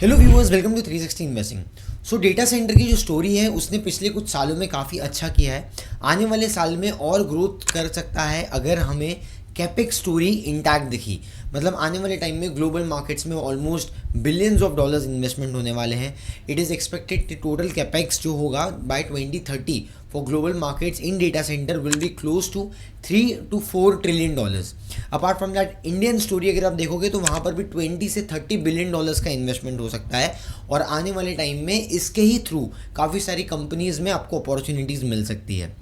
Hello viewers, welcome to 360 investing. So data centre की जो story है उसने पिछले कुछ सालों में काफ़ी अच्छा किया है। आने वाले साल में और ग्रोथ कर सकता है अगर हमें कैपेक्स स्टोरी इंटैक्ट दिखी। मतलब आने वाले टाइम में ग्लोबल मार्केट्स में almost billions of dollars investment होने वाले हैं। इट इज़ एक्सपेक्टेड कि टोटल कैपेक्स जो होगा by 2030 for global markets in data centre will be close to 3 to 4 trillion dollars. Apart from that Indian story अगर आप देखोगे तो वहाँ पर भी 20 से 30 बिलियन डॉलर्स का इन्वेस्टमेंट हो सकता है और आने वाले टाइम में इसके ही थ्रू काफ़ी सारी कंपनीज में आपको अपॉर्चुनिटीज़ मिल सकती है।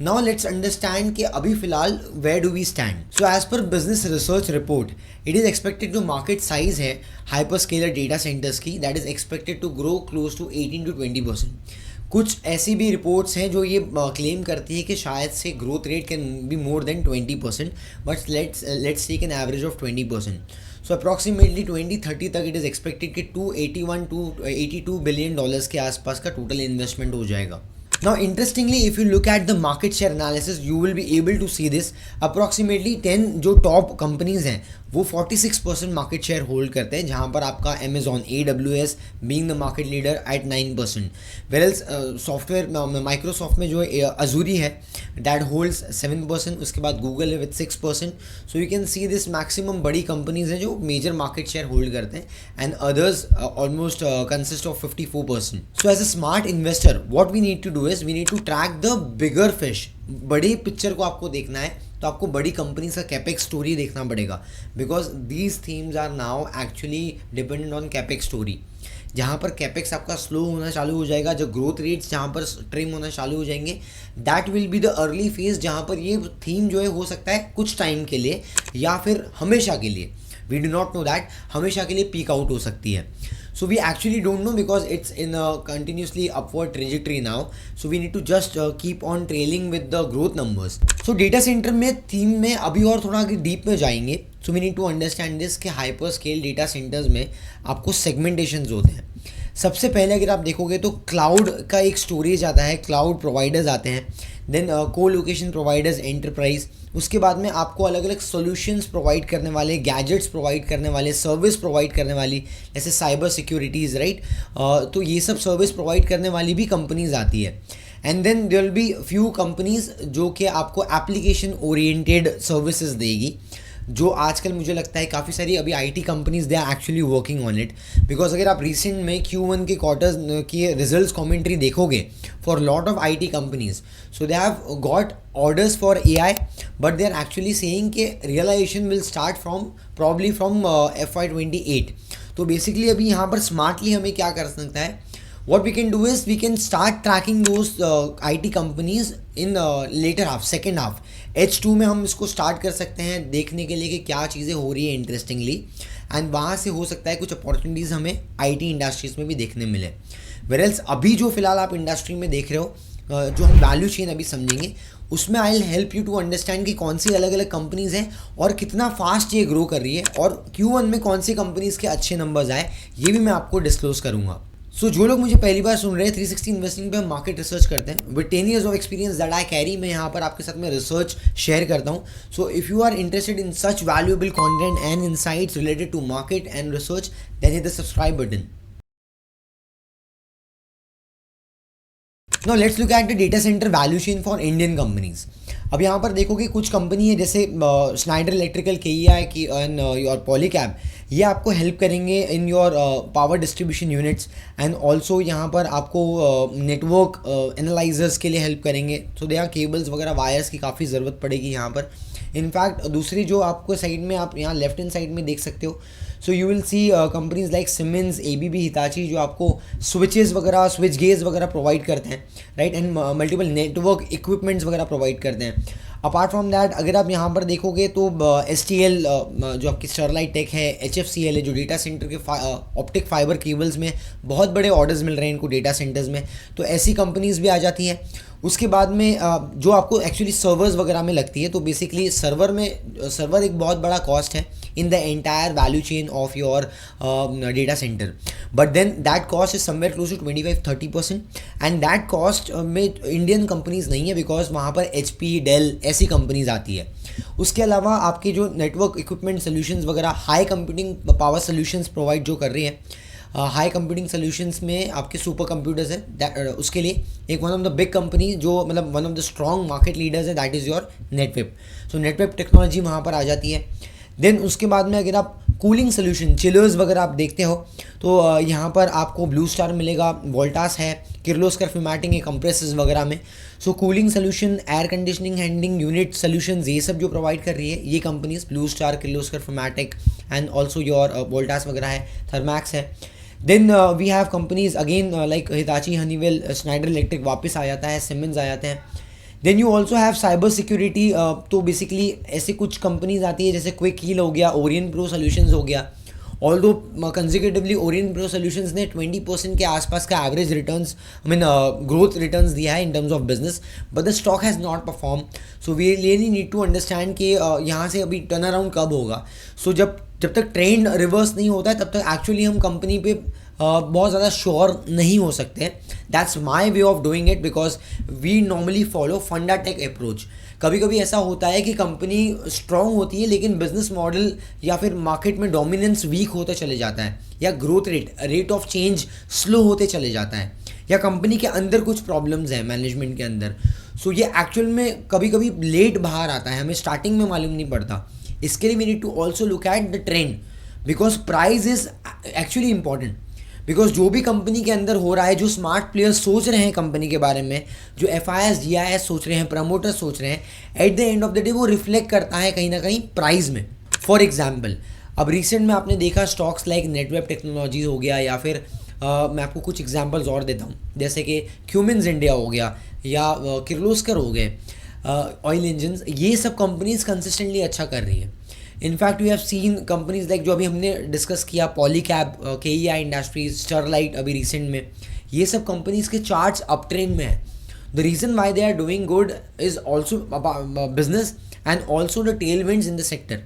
नाउ लेट्स अंडरस्टैंड कि अभी फिलहाल where do we stand. So as per business research report it is expected जो मार्केट साइज है हाइपर स्केलर डेटा सेंटर्स की that is expected to grow close to 18 to 20%। कुछ ऐसी भी रिपोर्ट्स हैं जो ये क्लेम करती है कि शायद से growth rate can be more than 20%, but let's take an average of 20%। So approximately 2030 तक इट इज़ एक्सपेक्टेड कि 281 to 82 बिलियन डॉलर्स के आसपास का टोटल इन्वेस्टमेंट हो जाएगा। Now, interestingly, if you look at the market share analysis, you will be able to see this. Approximately 10 जो top companies हैं वो 46% मार्केट शेयर होल्ड करते हैं, जहाँ पर आपका Amazon AWS being the market leader at 9%. Whereas software Microsoft में जो अजूरी है that holds 7%, उसके बाद गूगल है with 6%. So you can see this maximum बड़ी कंपनीज हैं जो मेजर मार्केट शेयर होल्ड करते हैं and others almost consist of 54%. So as a smart investor what we need to do is we need to track the bigger fish. बड़ी picture को आपको देखना है तो आपको बड़ी कंपनीज का कैपेक्स स्टोरी देखना पड़ेगा, because these themes are now actually dependent on capex story. जहाँ पर कैपेक्स आपका स्लो होना चालू हो जाएगा, जो ग्रोथ रेट्स जहाँ पर ट्रिम होना चालू हो जाएंगे, that will be the early phase जहाँ पर ये थीम जो है हो सकता है कुछ टाइम के लिए या फिर हमेशा के लिए, we do not know that, हमेशा के लिए पीक आउट हो सकती है। So we actually don't know because it's in a continuously upward trajectory now. So we need to just keep on trailing with the growth numbers. So data center में theme में अभी और थोड़ा deep में जाएंगे. So we need to understand this कि hyper scale data centres में आपको सेगमेंटेशंस होते हैं। सबसे पहले अगर आप देखोगे तो क्लाउड का एक स्टोरेज आता है, क्लाउड प्रोवाइडर्स आते हैं, देन को लोकेशन प्रोवाइडर्स एंटरप्राइज, उसके बाद में आपको अलग अलग सॉल्यूशंस प्रोवाइड करने वाले, गैजेट्स प्रोवाइड करने वाले, सर्विस प्रोवाइड करने वाली, जैसे साइबर सिक्योरिटीज़, राइट। तो ये सब सर्विस प्रोवाइड करने वाली भी कंपनीज आती है। And then there will be few companies जो कि आपको एप्लीकेशन ओरिएंटेड सर्विसेज देगी, जो आजकल मुझे लगता है काफ़ी सारी अभी IT companies they are actually working on it. Because अगर आप रिसेंट में Q1 के क्वार्टर्स की रिजल्ट्स कमेंट्री देखोगे for lot of IT companies, so they have got orders for AI, but they are actually saying के realization will start probably from FY28। तो basically अभी यहाँ पर स्मार्टली हमें क्या कर सकता है, what we can do is we can start tracking those IT companies in later half, second half, H2 में हम इसको स्टार्ट कर सकते हैं देखने के लिए कि क्या चीज़ें हो रही है इंटरेस्टिंगली, एंड वहाँ से हो सकता है कुछ अपॉर्चुनिटीज़ हमें IT इंडस्ट्रीज में भी देखने मिले। वेरएल्स अभी जो फिलहाल आप इंडस्ट्री में देख रहे हो, जो हम वैल्यू चेन अभी समझेंगे, उसमें I will help you to understand कि कौन सी अलग अलग कंपनीज़ हैं और कितना फास्ट ये ग्रो कर रही है, और Q1 में कौन सी कंपनीज़ के अच्छे नंबर्स आए ये भी मैं आपको डिस्क्लोज करूँगा। सो जो लोग मुझे पहली बार सुन रहे हैं, 360 इन्वेस्टिंग पे हम मार्केट रिसर्च करते हैं with 10 years of experience that I carry. मैं यहाँ पर आपके साथ में रिसर्च शेयर करता हूँ। So if you are interested in such valuable content and insights related to market and research, then hit the subscribe button. Now let's look at the data center value chain for Indian companies. अब यहाँ पर देखोगे कुछ company है जैसे Snyder electrical, KEI की and your Polycab, ये आपको हेल्प करेंगे in your power distribution units, and also यहाँ पर आपको नेटवर्क एनालाइजर्स के लिए हेल्प करेंगे। सो दे आर केबल्स वगैरह, वायर्स की काफ़ी ज़रूरत पड़ेगी यहाँ पर। इनफैक्ट दूसरी जो आपको साइड में आप यहाँ लेफ्ट हैंड साइड में देख सकते हो, so you will see companies like Siemens, ABB, Hitachi, जो आपको स्विचेस वगैरह, स्विच गेज वगैरह प्रोवाइड करते हैं, right, and multiple network equipments वगैरह प्रोवाइड करते हैं। अपार्ट फ्रॉम दैट अगर आप यहाँ पर देखोगे तो STL जो आपकी स्टरलाइट टेक है, HFCL है, जो डेटा सेंटर के ऑप्टिक फाइबर केबल्स में बहुत बड़े ऑर्डर्स मिल रहे हैं इनको डेटा सेंटर्स में, तो ऐसी कंपनीज भी आ जाती हैं। उसके बाद में जो आपको एक्चुअली सर्वर्स वगैरह में लगती है, तो बेसिकली सर्वर एक बहुत बड़ा कॉस्ट है in the entire value chain of your data centre, but then that cost is somewhere close to 25-30%, and that cost में इंडियन कंपनीज नहीं है, बिकॉज वहाँ पर HP, डेल ऐसी कंपनीज आती है। उसके अलावा आपके जो नेटवर्क इक्विपमेंट सोल्यूशंस वगैरह, high computing power solutions provide जो कर रही हैं, हाई कंप्यूटिंग सोल्यूशंस में आपके सुपर कंप्यूटर्स है, उसके लिए एक one of the big company जो मतलब one of the strong market leaders है, that is your Netweb. So Netweb technology वहाँ पर आ जाती है। देन उसके बाद में अगर आप कूलिंग सोल्यूशन चिलर्स वगैरह आप देखते हो तो यहाँ पर आपको ब्लू स्टार मिलेगा, वोल्टास है, किर्लोस्कर फिमेटिक है कंप्रेसर्स वगैरह में। So cooling solution, air conditioning handling unit solutions, ये सब जो प्रोवाइड कर रही है ये companies Blue Star, Kirloskar pneumatic and also your Voltas वगैरह है, थर्मैक्स है। Then we have companies again like Hitachi, Honeywell, Schneider Electric वापस आ जाता है, सिमेंस आ जाते हैं। Then you also have cyber security, तो बेसिकली ऐसे कुछ कंपनीज आती है जैसे क्विक हील हो गया, ओरियन प्रो सोल्यूशंस हो गया। Although consecutively Orion pro solutions ने 20% के आसपास का average returns, I mean growth returns दिया है in terms of business, but the stock has not perform. So we really need to understand कि यहाँ से अभी टर्न अराउंड कब होगा। सो जब तक ट्रेंड रिवर्स नहीं होता है तब तक एक्चुअली हम कंपनी पे बहुत ज़्यादा श्योर नहीं हो सकते हैं। That's my way of doing it because we normally follow funda tech approach. कभी कभी ऐसा होता है कि कंपनी स्ट्रांग होती है लेकिन बिजनेस मॉडल या फिर मार्केट में डोमिनेंस वीक होता चले जाता है, या growth rate of change slow होते चले जाता है, या कंपनी के अंदर कुछ प्रॉब्लम्स हैं मैनेजमेंट के अंदर। सो ये एक्चुअल में कभी कभी लेट बाहर आता है, हमें स्टार्टिंग में मालूम नहीं पड़ता। इसके लिए we need to also look at the trend because price is actually important. Because जो भी कंपनी के अंदर हो रहा है, जो स्मार्ट प्लेयर्स सोच रहे हैं कंपनी के बारे में, जो FIS GIS सोच रहे हैं, प्रमोटर्स सोच रहे हैं, at the end of the day वो रिफ्लेक्ट करता है कहीं ना कहीं प्राइस में। फॉर एग्जाम्पल अब रिसेंट में आपने देखा स्टॉक्स लाइक नेटवेब टेक्नोलॉजीज हो गया, या फिर मैं आपको कुछ एग्जाम्पल्स और देता हूँ जैसे कि क्यूमिन्स इंडिया हो गया या किर्लोस्कर हो गए, ऑयल इंजन्स, ये सब कंपनीज कंसिस्टेंटली अच्छा कर रही है। In fact we have seen companies like जो अभी हमने डिस्कस किया, पॉलीकैब, KEI इंडस्ट्रीज, स्टरलाइट अभी रिसेंट में, ये सब कंपनीज के चार्ट्स अप ट्रेंड में है। The reason why they are doing good is also business and also the tail winds in the sector.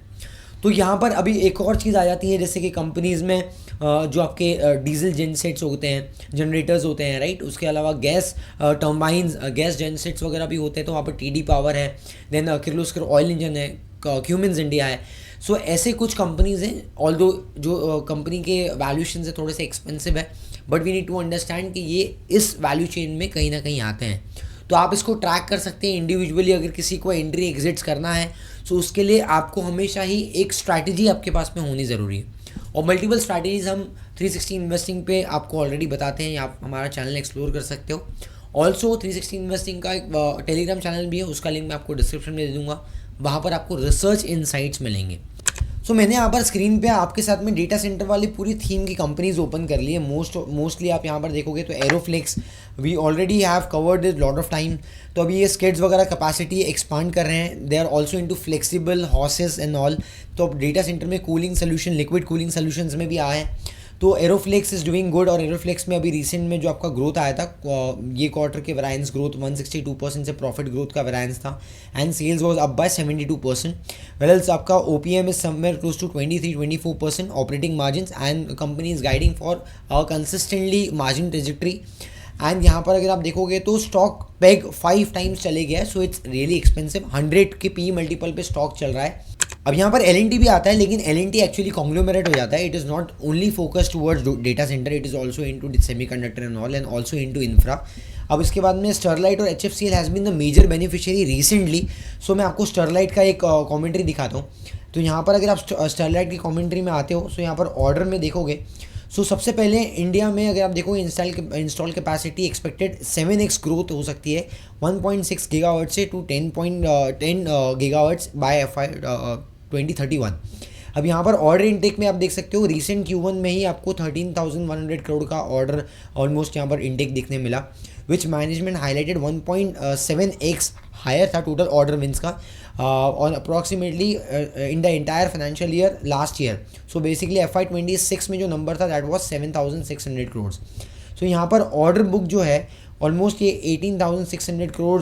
तो यहाँ पर अभी एक और चीज़ आ जाती है जैसे कि कंपनीज़ में जो आपके डीजल जेनसेट्स होते हैं, जनरेटर्स होते हैं, राइट, उसके अलावा गैस टर्बाइंस, गैस जेनसेट्स वगैरह भी होते हैं, तो वहाँ पर TD पावर है, देन किर्लोस्कर ऑयल इंजन है, क्यूमिन्स इंडिया है। सो ऐसे कुछ कंपनीज हैं, ऑल्दो जो कंपनी के वैल्यूशन से थोड़े से एक्सपेंसिव है, but we need to understand कि ये इस वैल्यू चेन में कहीं ना कहीं आते हैं। तो आप इसको ट्रैक कर सकते हैं इंडिविजुअली। अगर किसी को एंट्री एग्जिट्स करना है तो उसके लिए आपको हमेशा ही एक स्ट्रैटेजी आपके पास में होनी ज़रूरी है, और मल्टीपल स्ट्रैटेजीज हम 360 इन्वेस्टिंग पे आपको ऑलरेडी बताते हैं, या आप हमारा चैनल एक्सप्लोर कर सकते हो। ऑल्सो 360 इन्वेस्टिंग का एक टेलीग्राम चैनल भी है, उसका लिंक मैं आपको डिस्क्रिप्शन में दे दूँगा, वहाँ पर आपको रिसर्च इनसाइट्स मिलेंगे। सो मैंने यहाँ पर स्क्रीन पे आपके साथ में डेटा सेंटर वाली पूरी थीम की कंपनीज ओपन कर ली है। मोस्टली आप यहाँ पर देखोगे तो Aeroflex we already have covered it lot of time. तो अभी ये स्किड्स वगैरह कैपेसिटी एक्सपांड कर रहे हैं, they are also into flexible horses and all. तो अब डेटा सेंटर में cooling solution, liquid cooling solutions में भी आए हैं। तो एरोफ्लेक्स इज़ डूइंग गुड, और एरोफ्लेक्स में अभी रिसेंट में जो आपका ग्रोथ आया था, ये क्वार्टर के वेरिएंस ग्रोथ 162% से प्रॉफिट ग्रोथ का वेरिएंस था, and sales was up by 72%। वेल्स आपका OPM is somewhere close to 23-24%, operating margin, and company is guiding for consistently margin trajectory. And यहाँ पर अगर आप देखोगे तो स्टॉक पेग 5 टाइम्स चले गया है, सो इट्स रियली एक्सपेंसिव। 100 के PE मल्टीपल पे स्टॉक चल रहा है। अब यहाँ पर L&T भी आता है, लेकिन L&T एक्चुअली कॉन्ग्लोमेरेट हो जाता है। It is not only focused towards data center, it is also into semiconductor and all, and also into infra. अब इसके बाद में स्टरलाइट और HFCL has been the major beneficiary recently. So मैं आपको स्टरलाइट का एक कॉमेंट्री दिखाता हूँ। तो यहाँ पर अगर आप स्टरलाइट की कॉमेंट्री में आते हो, सो यहाँ पर ऑर्डर में देखोगे, सो सबसे पहले इंडिया में अगर आप देखो install capacity expected 7x growth हो सकती है, 1.6 गीगावाट से टू 10 गीगावाट्स बाय FY 2031। अब यहाँ पर ऑर्डर इनटेक में आप देख सकते हो रिसेंट Q1 में ही आपको 13,100 करोड़ का ऑर्डर ऑलमोस्ट यहाँ पर इनटेक देखने मिला, विच मैनेजमेंट हाईलाइटेड 1.7x हायर था टोटल ऑर्डर विंस का और approximately in the entire financial year last year. So basically FY 26 में जो नंबर था दैट वाज 7,600 करोड़। सो यहाँ पर ऑर्डर बुक जो है ऑलमोस्ट ये 18,600 करोड़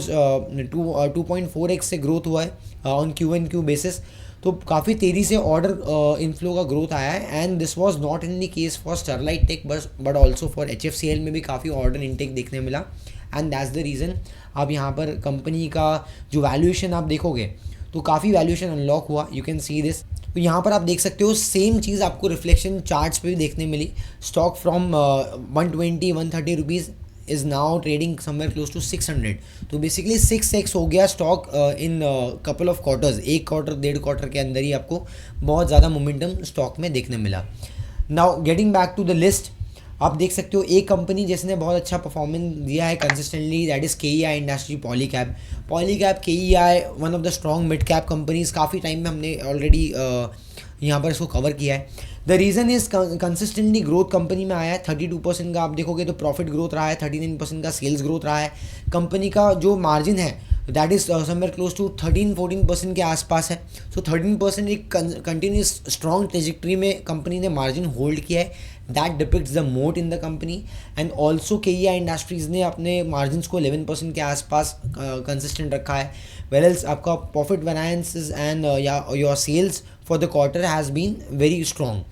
2.4x से ग्रोथ हुआ है ऑन Q1Q बेसिस। तो काफ़ी तेज़ी से ऑर्डर इनफ्लो का ग्रोथ आया है, and this was not in the case for Sterlite tech but also for HFCL में भी काफ़ी ऑर्डर इनटेक देखने मिला, एंड दैट्स द रीज़न। अब यहाँ पर कंपनी का जो वैल्यूएशन आप देखोगे तो काफ़ी वैल्यूएशन अनलॉक हुआ, यू कैन सी दिस। तो यहाँ पर आप देख सकते हो सेम चीज़ आपको रिफ्लेक्शन चार्ट्स पे भी देखने मिली। Stock from 120-130 rupees is now trading somewhere close to 600। तो बेसिकली 6x हो गया stock in couple of quarters, एक क्वार्टर 1.5 क्वार्टर के अंदर ही आपको बहुत ज़्यादा मोमेंटम स्टॉक में देखने मिला। Now getting back to the list, आप देख सकते हो एक कंपनी जिसने बहुत अच्छा परफॉर्मेंस दिया है consistently, that is KEI industry Polycab. Polycab KEI one of the strong mid cap companies, काफ़ी टाइम में हमने ऑलरेडी यहाँ पर इसको कवर किया है। The reason is consistently growth company में आया है। 32% का आप देखोगे तो प्रॉफिट ग्रोथ रहा है, 39% का सेल्स ग्रोथ रहा है। कंपनी का जो मार्जिन है that is somewhere close to 13-14% के आसपास है। सो 13% एक कंटिन्यूस स्ट्रॉन्ग ट्रेजेक्ट्री में कंपनी ने मार्जिन होल्ड किया है। That depicts the moat in the company. And also KEI industries ने अपने मार्जिन को 11% के आसपास कंसिस्टेंट रखा है। वेल आपका profit variances and your sales for the quarter has been very strong.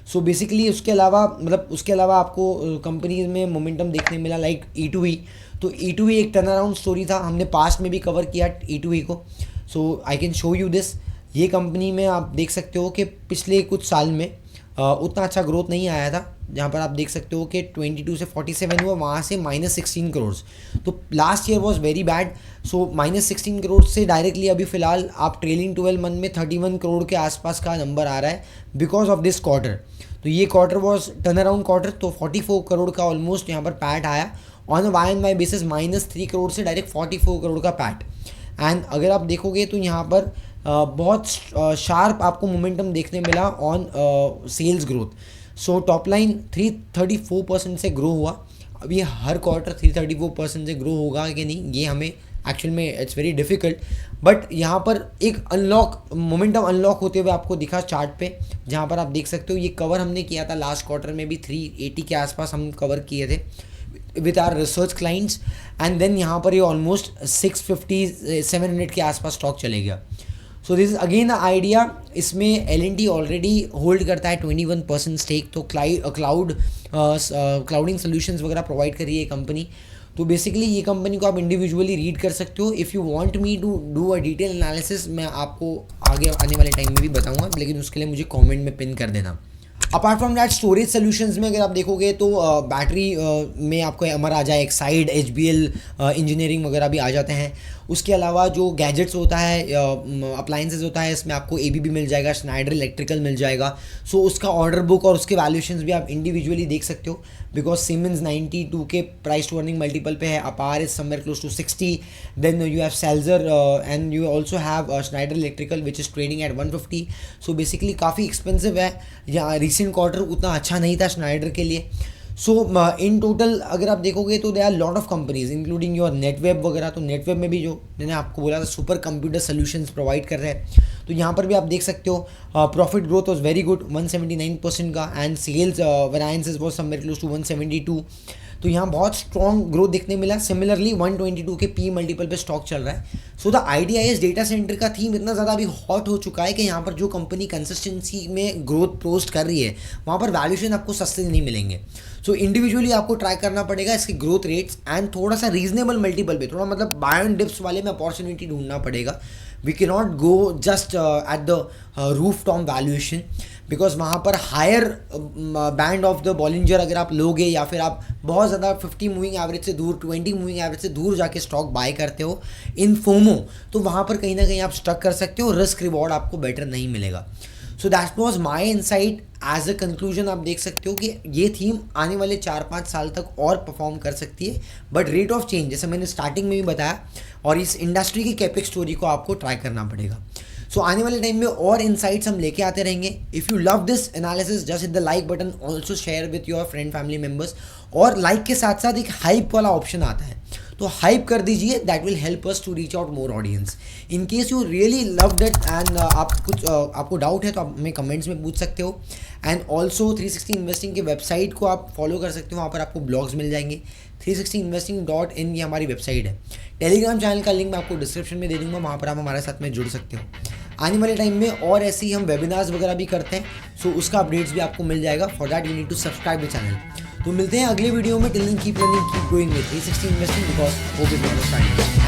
So basically उसके अलावा आपको कंपनी में मोमेंटम देखने मिला लाइक E2E। तो E2E एक टर्न अराउंड स्टोरी था, हमने पास्ट में भी कवर किया E2E को। So I can show you this. ये कंपनी में आप देख सकते हो कि पिछले कुछ साल में उतना अच्छा ग्रोथ नहीं आया था, जहाँ पर आप देख सकते हो कि 22 से 47 हुआ, वहाँ से -16 करोड़। तो last year was very bad. So -16 crore से डायरेक्टली अभी फ़िलहाल आप ट्रेलिंग 12 मंथ में 31 करोड़ के आसपास का नंबर आ रहा है बिकॉज ऑफ दिस क्वार्टर। तो ये quarter was turn around quarter, तो 44 करोड़ का ऑलमोस्ट यहाँ पर पैट आया on a YoY basis, -3 crore से डायरेक्ट 44 करोड़ का पैट। एंड अगर आप देखोगे तो यहाँ पर बहुत शार्प आपको मोमेंटम देखने मिला on sales growth. So top line 334% से ग्रो हुआ। अब ये हर क्वार्टर 334% से ग्रो होगा कि नहीं, ये हमें एक्चुअल में इट्स वेरी डिफिकल्ट, बट यहाँ पर एक मोमेंटम अनलॉक होते हुए आपको दिखा चार्ट पे, जहाँ पर आप देख सकते हो ये कवर हमने किया था लास्ट क्वार्टर में भी 380 के आसपास हम कवर किए थे with our research clients. And then यहाँ पर ये ऑलमोस्ट 650-700 के आसपास स्टॉक चले गया। So this is again the idea. इसमें L&T ऑलरेडी होल्ड करता है 21% स्टेक, तो क्लाउडिंग सोल्यूशंस वगैरह प्रोवाइड कर रही है कंपनी। तो बेसिकली ये कंपनी को आप इंडिविजुअली रीड कर सकते हो। If you want me to do a detail analysis, मैं आपको आगे आने वाले टाइम में भी बताऊंगा, लेकिन उसके लिए मुझे कमेंट में पिन कर देना। Apart from that storage solutions में अगर आप देखोगे तो बैटरी में आपको एमआर आ जाए, एक्साइड, HBL इंजीनियरिंग वगैरह भी आ जाते हैं। उसके अलावा जो गैजेट्स होता है, अप्लाइंसेस होता है, इसमें आपको ABB मिल जाएगा, स्नाइडर इलेक्ट्रिकल मिल जाएगा। सो उसका ऑर्डर बुक और उसके वैल्यूएशंस भी आप इंडिविजुअली देख सकते हो बिकॉज Siemens 92 के प्राइस टू अर्निंग मल्टीपल पे है, Apar is somewhere close to 60, then you have सेल्जर and you also have Schneider electrical which is trading at 150। So basically काफ़ी एक्सपेंसिव है। या रिसेंट क्वार्टर उतना अच्छा नहीं था स्नाइडर के लिए। सो इन टोटल अगर आप देखोगे तो they are lot of companies including your Netweb वगैरह। तो नेटवेब में भी जो मैंने आपको बोला था सुपर कंप्यूटर सोल्यूशंस प्रोवाइड कर रहे हैं, तो यहाँ पर भी आप देख सकते हो profit growth was very good 179% का, and sales variances was somewhere close to 172। तो यहाँ बहुत स्ट्रॉन्ग ग्रोथ देखने मिला। सिमिलरली 122 के P मल्टीपल पे स्टॉक चल रहा है। So the idea is data centre का थीम इतना ज़्यादा अभी हॉट हो चुका है कि यहाँ पर जो कंपनी कंसिस्टेंसी में ग्रोथ पोस्ट कर रही है वहाँ पर वैल्यूएशन आपको सस्ते नहीं मिलेंगे। सो इंडिविजुअली आपको ट्राई करना पड़ेगा इसके ग्रोथ रेट्स एंड थोड़ा सा रीजनेबल मल्टीपल पे, थोड़ा मतलब बाय एंड डिप्स वाले में अपॉर्चुनिटी ढूंढना पड़ेगा। We can not go just at the roof top valuation because वहाँ पर higher band of the Bollinger अगर आप लोगे या फिर आप बहुत ज़्यादा 50 मूविंग एवरेज से दूर, 20 मूविंग एवरेज से दूर जाके स्टॉक बाय करते हो इन फोमो, तो वहाँ पर कहीं ना कहीं आप स्टक कर सकते हो, रिस्क रिवॉर्ड आपको बेटर नहीं मिलेगा। So that was my insight. As a conclusion आप देख सकते हो कि ये थीम आने वाले 4-5 साल तक और परफॉर्म कर सकती है, बट रेट ऑफ चेंज जैसे मैंने स्टार्टिंग में भी बताया, और इस इंडस्ट्री की कैपेक्स स्टोरी को आपको ट्राई करना पड़ेगा। सो आने वाले टाइम में और इनसाइट्स हम लेके आते रहेंगे। If you love this analysis just hit the like button, also share with your friend family members, और लाइक के साथ साथ एक हाइप वाला ऑप्शन आता है तो हाइप कर दीजिए, that will help us to reach out more audience. In case you really love that and आपको डाउट है तो आप हमें कमेंट्स में पूछ सकते हो। एंड ऑल्सो 360 इन्वेस्टिंग के वेबसाइट को आप फॉलो कर सकते हो, वहाँ पर आपको ब्लॉग्स मिल जाएंगे। 360investing.in ये हमारी वेबसाइट है। टेलीग्राम चैनल का लिंक मैं आपको डिस्क्रिप्शन में दे दूँगा, वहाँ पर आप हमारे साथ में जुड़ सकते हो। आने वाले टाइम में और ऐसे ही हम वेबिनार्स वगैरह भी करते हैं, सो उसका अपडेट्स भी आपको मिल जाएगा। For that you need to subscribe the channel. तो मिलते हैं अगले वीडियो में। Till then keep learning, keep growing with 360 investing because hope is not a style.